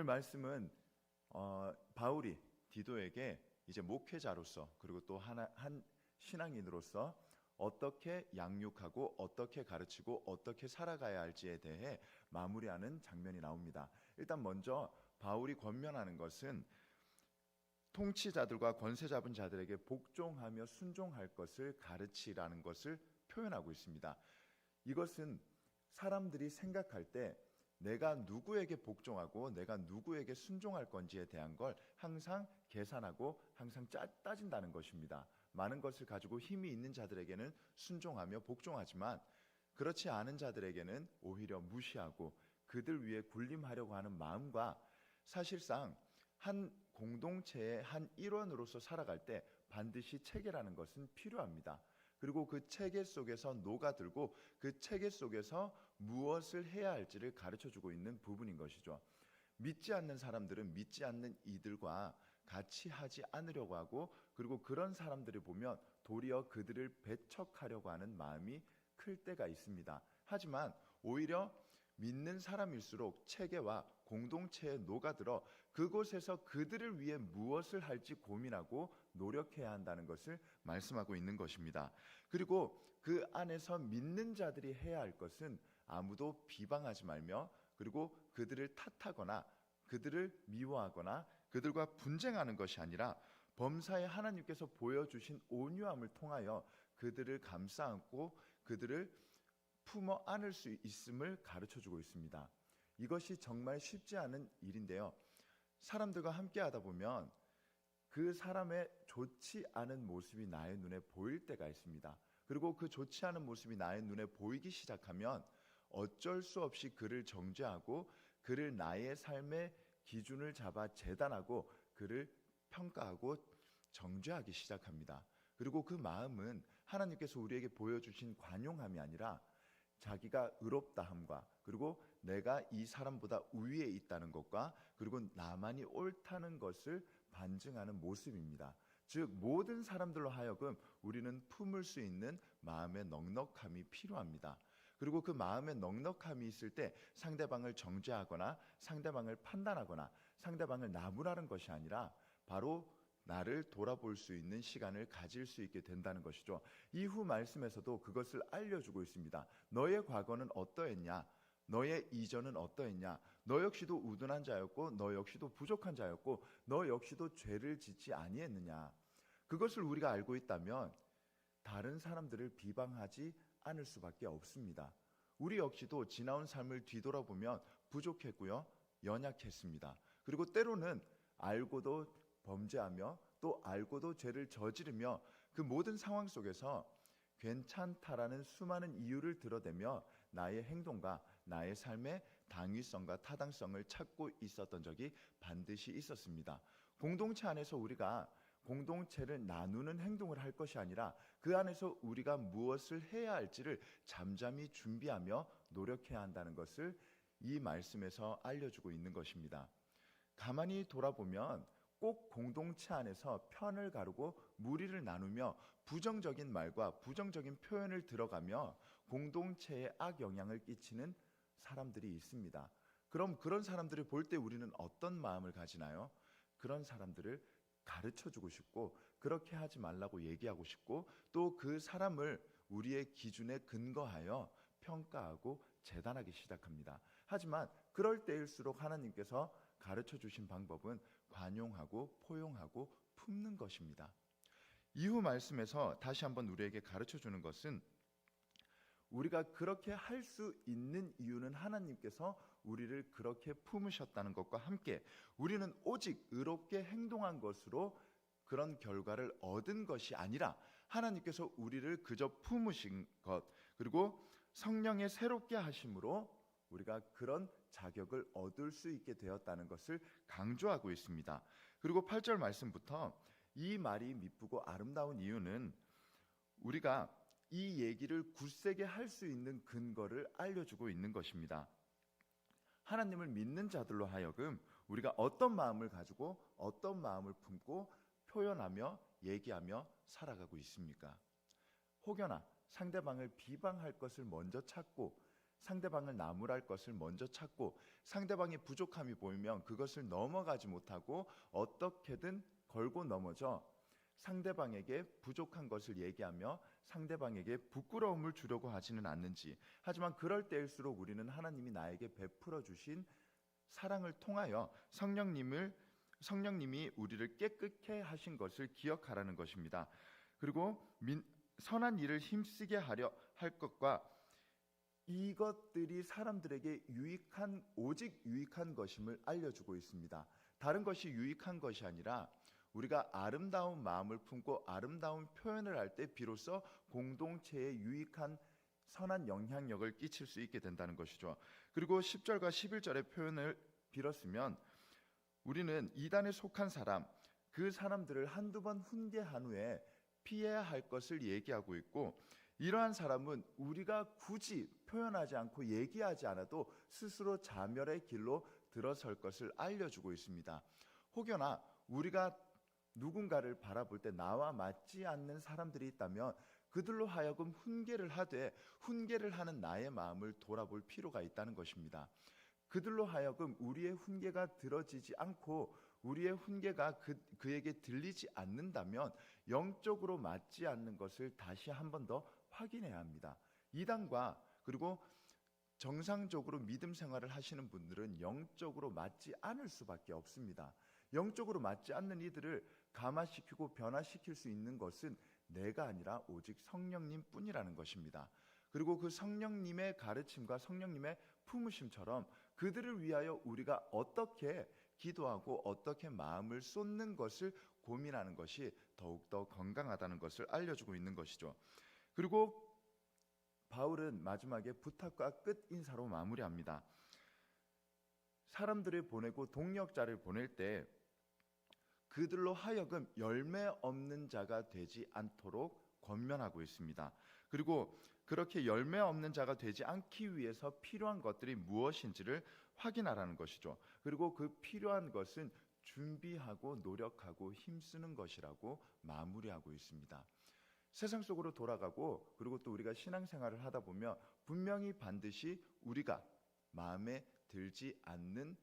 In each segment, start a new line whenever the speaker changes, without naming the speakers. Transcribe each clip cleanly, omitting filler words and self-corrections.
오늘 말씀은 바울이 디도에게 이제 목회자로서 그리고 또 한 신앙인으로서 어떻게 양육하고 어떻게 가르치고 어떻게 살아가야 할지에 대해 마무리하는 장면이 나옵니다. 일단 먼저 바울이 권면하는 것은 통치자들과 권세 잡은 자들에게 복종하며 순종할 것을 가르치라는 것을 표현하고 있습니다. 이것은 사람들이 생각할 때 내가 누구에게 복종하고 내가 누구에게 순종할 건지에 대한 걸 항상 계산하고 항상 따진다는 것입니다. 많은 것을 가지고 힘이 있는 자들에게는 순종하며 복종하지만 그렇지 않은 자들에게는 오히려 무시하고 그들 위해 군림하려고 하는 마음과 사실상 한 공동체의 한 일원으로서 살아갈 때 반드시 체계라는 것은 필요합니다. 그리고 그 체계 속에서 녹아들고 그 체계 속에서 무엇을 해야 할지를 가르쳐주고 있는 부분인 것이죠. 믿지 않는 사람들은 믿지 않는 이들과 같이 하지 않으려고 하고 그리고 그런 사람들을 보면 도리어 그들을 배척하려고 하는 마음이 클 때가 있습니다. 하지만 오히려 믿는 사람일수록 체계와 공동체에 녹아들어 그곳에서 그들을 위해 무엇을 할지 고민하고 노력해야 한다는 것을 말씀하고 있는 것입니다. 그리고 그 안에서 믿는 자들이 해야 할 것은 아무도 비방하지 말며 그리고 그들을 탓하거나 그들을 미워하거나 그들과 분쟁하는 것이 아니라 범사에 하나님께서 보여주신 온유함을 통하여 그들을 감싸 안고 그들을 품어 안을 수 있음을 가르쳐주고 있습니다. 이것이 정말 쉽지 않은 일인데요. 사람들과 함께 하다 보면 그 사람의 좋지 않은 모습이 나의 눈에 보일 때가 있습니다. 그리고 그 좋지 않은 모습이 나의 눈에 보이기 시작하면 어쩔 수 없이 그를 정죄하고 그를 나의 삶의 기준을 잡아 재단하고 그를 평가하고 정죄하기 시작합니다. 그리고 그 마음은 하나님께서 우리에게 보여주신 관용함이 아니라 자기가 의롭다함과 그리고 내가 이 사람보다 우위에 있다는 것과 그리고 나만이 옳다는 것을 반증하는 모습입니다. 즉 모든 사람들로 하여금 우리는 품을 수 있는 마음의 넉넉함이 필요합니다. 그리고 그 마음의 넉넉함이 있을 때 상대방을 정죄하거나 상대방을 판단하거나 상대방을 나무라는 것이 아니라 바로 나를 돌아볼 수 있는 시간을 가질 수 있게 된다는 것이죠. 이후 말씀에서도 그것을 알려주고 있습니다. 너의 과거는 어떠했냐? 너의 이전은 어떠했냐? 너 역시도 우둔한 자였고 너 역시도 부족한 자였고 너 역시도 죄를 짓지 아니했느냐? 그것을 우리가 알고 있다면 다른 사람들을 비방하지 않을 수밖에 없습니다. 우리 역시도 지나온 삶을 뒤돌아보면 부족했고요, 연약했습니다. 그리고 때로는 알고도 범죄하며 또 알고도 죄를 저지르며 그 모든 상황 속에서 괜찮다라는 수많은 이유를 들어대며 나의 행동과 나의 삶의 당위성과 타당성을 찾고 있었던 적이 반드시 있었습니다. 공동체 안에서 우리가 공동체를 나누는 행동을 할 것이 아니라 그 안에서 우리가 무엇을 해야 할지를 잠잠히 준비하며 노력해야 한다는 것을 이 말씀에서 알려주고 있는 것입니다. 가만히 돌아보면 꼭 공동체 안에서 편을 가르고 무리를 나누며 부정적인 말과 부정적인 표현을 들어가며 공동체에 악영향을 끼치는 사람들이 있습니다. 그럼 그런 사람들을 볼 때 우리는 어떤 마음을 가지나요? 그런 사람들을 가르쳐주고 싶고 그렇게 하지 말라고 얘기하고 싶고 또 그 사람을 우리의 기준에 근거하여 평가하고 재단하기 시작합니다. 하지만 그럴 때일수록 하나님께서 가르쳐 주신 방법은 관용하고 포용하고 품는 것입니다. 이후 말씀에서 다시 한번 우리에게 가르쳐 주는 것은 우리가 그렇게 할 수 있는 이유는 하나님께서 우리를 그렇게 품으셨다는 것과 함께 우리는 오직 의롭게 행동한 것으로 그런 결과를 얻은 것이 아니라 하나님께서 우리를 그저 품으신 것 그리고 성령의 새롭게 하심으로 우리가 그런 자격을 얻을 수 있게 되었다는 것을 강조하고 있습니다. 그리고 8절 말씀부터 이 말이 미쁘고 아름다운 이유는 우리가 이 얘기를 굳세게 할 수 있는 근거를 알려주고 있는 것입니다. 하나님을 믿는 자들로 하여금 우리가 어떤 마음을 가지고 어떤 마음을 품고 표현하며 얘기하며 살아가고 있습니까? 혹여나 상대방을 비방할 것을 먼저 찾고 상대방을 나무랄 것을 먼저 찾고 상대방의 부족함이 보이면 그것을 넘어가지 못하고 어떻게든 걸고 넘어져 상대방에게 부족한 것을 얘기하며 상대방에게 부끄러움을 주려고 하지는 않는지. 하지만 그럴 때일수록 우리는 하나님이 나에게 베풀어 주신 사랑을 통하여 성령님이 우리를 깨끗게 하신 것을 기억하라는 것입니다. 그리고 선한 일을 힘쓰게 하려 할 것과 이것들이 사람들에게 오직 유익한 것임을 알려주고 있습니다. 다른 것이 유익한 것이 아니라 우리가 아름다운 마음을 품고 아름다운 표현을 할 때 비로소 공동체에 유익한 선한 영향력을 끼칠 수 있게 된다는 것이죠. 그리고 10절과 11절의 표현을 빌었으면 우리는 이단에 속한 사람, 그 사람들을 한두 번 훈계한 후에 피해야 할 것을 얘기하고 있고, 이러한 사람은 우리가 굳이 표현하지 않고 얘기하지 않아도 스스로 자멸의 길로 들어설 것을 알려주고 있습니다. 혹여나 우리가 누군가를 바라볼 때 나와 맞지 않는 사람들이 있다면 그들로 하여금 훈계를 하되 훈계를 하는 나의 마음을 돌아볼 필요가 있다는 것입니다. 그들로 하여금 우리의 훈계가 들어지지 않고 우리의 훈계가 그에게 들리지 않는다면 영적으로 맞지 않는 것을 다시 한 번 더 확인해야 합니다. 이단과 그리고 정상적으로 믿음 생활을 하시는 분들은 영적으로 맞지 않을 수밖에 없습니다. 영적으로 맞지 않는 이들을 감화시키고 변화시킬 수 있는 것은 내가 아니라 오직 성령님 뿐이라는 것입니다. 그리고 그 성령님의 가르침과 성령님의 품으심처럼 그들을 위하여 우리가 어떻게 기도하고 어떻게 마음을 쏟는 것을 고민하는 것이 더욱더 건강하다는 것을 알려주고 있는 것이죠. 그리고 바울은 마지막에 부탁과 끝 인사로 마무리합니다. 사람들을 보내고 동역자를 보낼 때 그들로 하여금 열매 없는 자가 되지 않도록 권면하고 있습니다. 그리고 그렇게 열매 없는 자가 되지 않기 위해서 필요한 것들이 무엇인지를 확인하라는 것이죠. 그리고 그 필요한 것은 준비하고 노력하고 힘쓰는 것이라고 마무리하고 있습니다. 세상 속으로 돌아가고 그리고 또 우리가 신앙생활을 하다 보면 분명히 반드시 우리가 마음에 들지 않는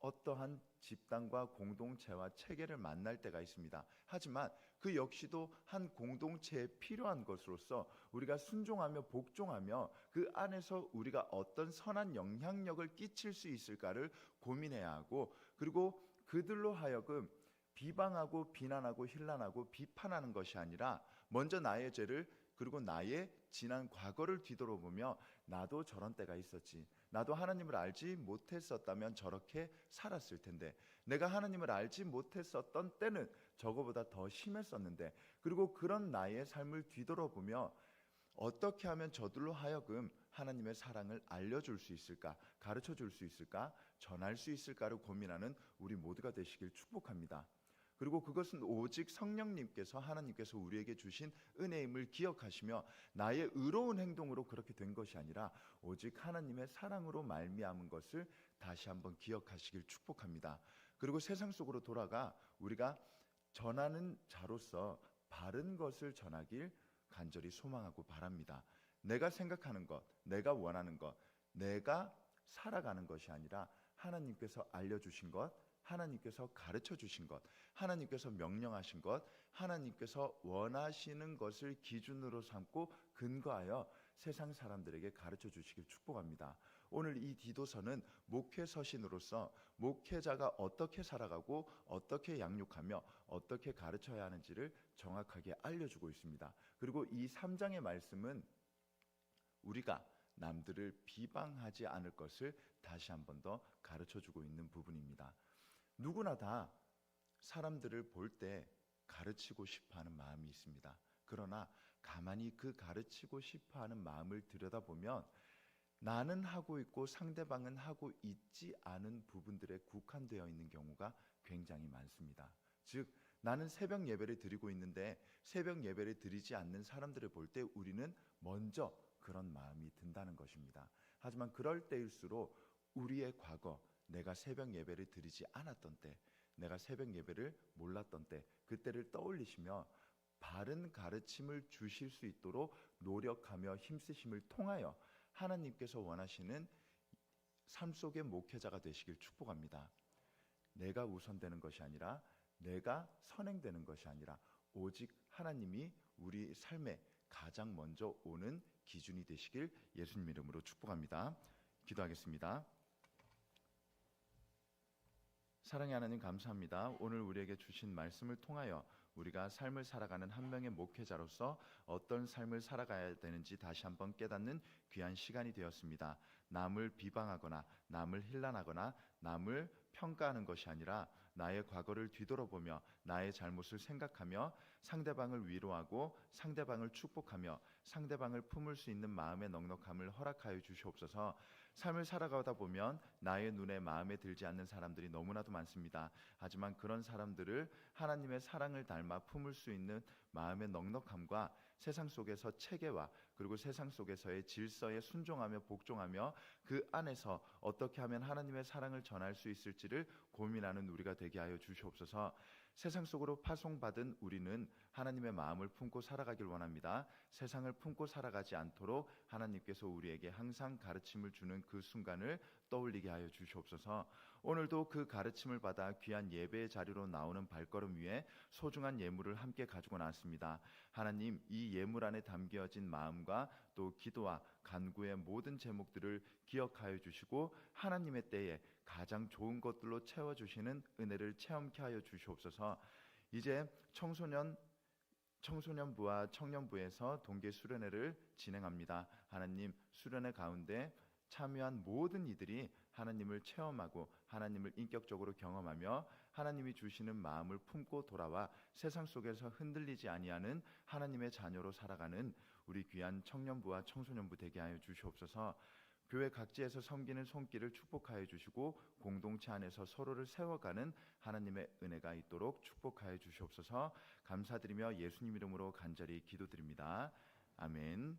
어떠한 집단과 공동체와 체계를 만날 때가 있습니다. 하지만 그 역시도 한 공동체에 필요한 것으로서 우리가 순종하며 복종하며 그 안에서 우리가 어떤 선한 영향력을 끼칠 수 있을까를 고민해야 하고, 그리고 그들로 하여금 비방하고 비난하고 힐난하고 비판하는 것이 아니라 먼저 나의 죄를 그리고 나의 지난 과거를 뒤돌아보며 나도 저런 때가 있었지, 나도 하나님을 알지 못했었다면 저렇게 살았을 텐데, 내가 하나님을 알지 못했었던 때는 저거보다 더 심했었는데, 그리고 그런 나의 삶을 뒤돌아보며 어떻게 하면 저들로 하여금 하나님의 사랑을 알려줄 수 있을까, 가르쳐줄 수 있을까, 전할 수 있을까를 고민하는 우리 모두가 되시길 축복합니다. 그리고 그것은 오직 성령님께서 하나님께서 우리에게 주신 은혜임을 기억하시며 나의 의로운 행동으로 그렇게 된 것이 아니라 오직 하나님의 사랑으로 말미암은 것을 다시 한번 기억하시길 축복합니다. 그리고 세상 속으로 돌아가 우리가 전하는 자로서 바른 것을 전하길 간절히 소망하고 바랍니다. 내가 생각하는 것, 내가 원하는 것, 내가 살아가는 것이 아니라 하나님께서 알려주신 것, 하나님께서 가르쳐 주신 것, 하나님께서 명령하신 것, 하나님께서 원하시는 것을 기준으로 삼고 근거하여 세상 사람들에게 가르쳐 주시길 축복합니다. 오늘 이 디도서는 목회 서신으로서 목회자가 어떻게 살아가고 어떻게 양육하며 어떻게 가르쳐야 하는지를 정확하게 알려주고 있습니다. 그리고 이 3장의 말씀은 우리가 남들을 비방하지 않을 것을 다시 한 번 더 가르쳐주고 있는 부분입니다. 누구나 다 사람들을 볼 때 가르치고 싶어하는 마음이 있습니다. 그러나 가만히 그 가르치고 싶어하는 마음을 들여다보면 나는 하고 있고 상대방은 하고 있지 않은 부분들에 국한되어 있는 경우가 굉장히 많습니다. 즉 나는 새벽 예배를 드리고 있는데 새벽 예배를 드리지 않는 사람들을 볼 때 우리는 먼저 그런 마음이 든다는 것입니다. 하지만 그럴 때일수록 우리의 과거, 내가 새벽 예배를 드리지 않았던 때, 내가 새벽 예배를 몰랐던 때, 그때를 떠올리시며 바른 가르침을 주실 수 있도록 노력하며 힘쓰심을 통하여 하나님께서 원하시는 삶 속의 목회자가 되시길 축복합니다. 내가 우선되는 것이 아니라, 내가 선행되는 것이 아니라 오직 하나님이 우리 삶에 가장 먼저 오는 기준이 되시길 예수님 이름으로 축복합니다. 기도하겠습니다. 사랑의 하나님, 감사합니다. 오늘 우리에게 주신 말씀을 통하여 우리가 삶을 살아가는 한 명의 목회자로서 어떤 삶을 살아가야 되는지 다시 한번 깨닫는 귀한 시간이 되었습니다. 남을 비방하거나 남을 힐난하거나 남을 평가하는 것이 아니라 나의 과거를 뒤돌아보며 나의 잘못을 생각하며 상대방을 위로하고 상대방을 축복하며 상대방을 품을 수 있는 마음의 넉넉함을 허락하여 주시옵소서. 삶을 살아가다 보면 나의 눈에 마음에 들지 않는 사람들이 너무나도 많습니다. 하지만 그런 사람들을 하나님의 사랑을 닮아 품을 수 있는 마음의 넉넉함과 세상 속에서 체계와 그리고 세상 속에서의 질서에 순종하며 복종하며 그 안에서 어떻게 하면 하나님의 사랑을 전할 수 있을지를 고민하는 우리가 되게 하여 주시옵소서. 세상 속으로 파송받은 우리는 하나님의 마음을 품고 살아가길 원합니다. 세상을 품고 살아가지 않도록 하나님께서 우리에게 항상 가르침을 주는 그 순간을 떠올리게 하여 주시옵소서. 오늘도 그 가르침을 받아 귀한 예배의 자리로 나오는 발걸음 위에 소중한 예물을 함께 가지고 나왔습니다. 하나님, 이 예물 안에 담겨진 마음과 또 기도와 간구의 모든 제목들을 기억하여 주시고 하나님의 때에 가장 좋은 것들로 채워주시는 은혜를 체험케 하여 주시옵소서. 이제 청소년부와 청년부에서 동계 수련회를 진행합니다. 하나님, 수련회 가운데 참여한 모든 이들이 하나님을 체험하고 하나님을 인격적으로 경험하며 하나님이 주시는 마음을 품고 돌아와 세상 속에서 흔들리지 아니하는 하나님의 자녀로 살아가는 우리 귀한 청년부와 청소년부 되게 하여 주시옵소서. 교회 각지에서 섬기는 손길을 축복하여 주시고 공동체 안에서 서로를 세워가는 하나님의 은혜가 있도록 축복하여 주시옵소서. 감사드리며 예수님 이름으로 간절히 기도드립니다. 아멘.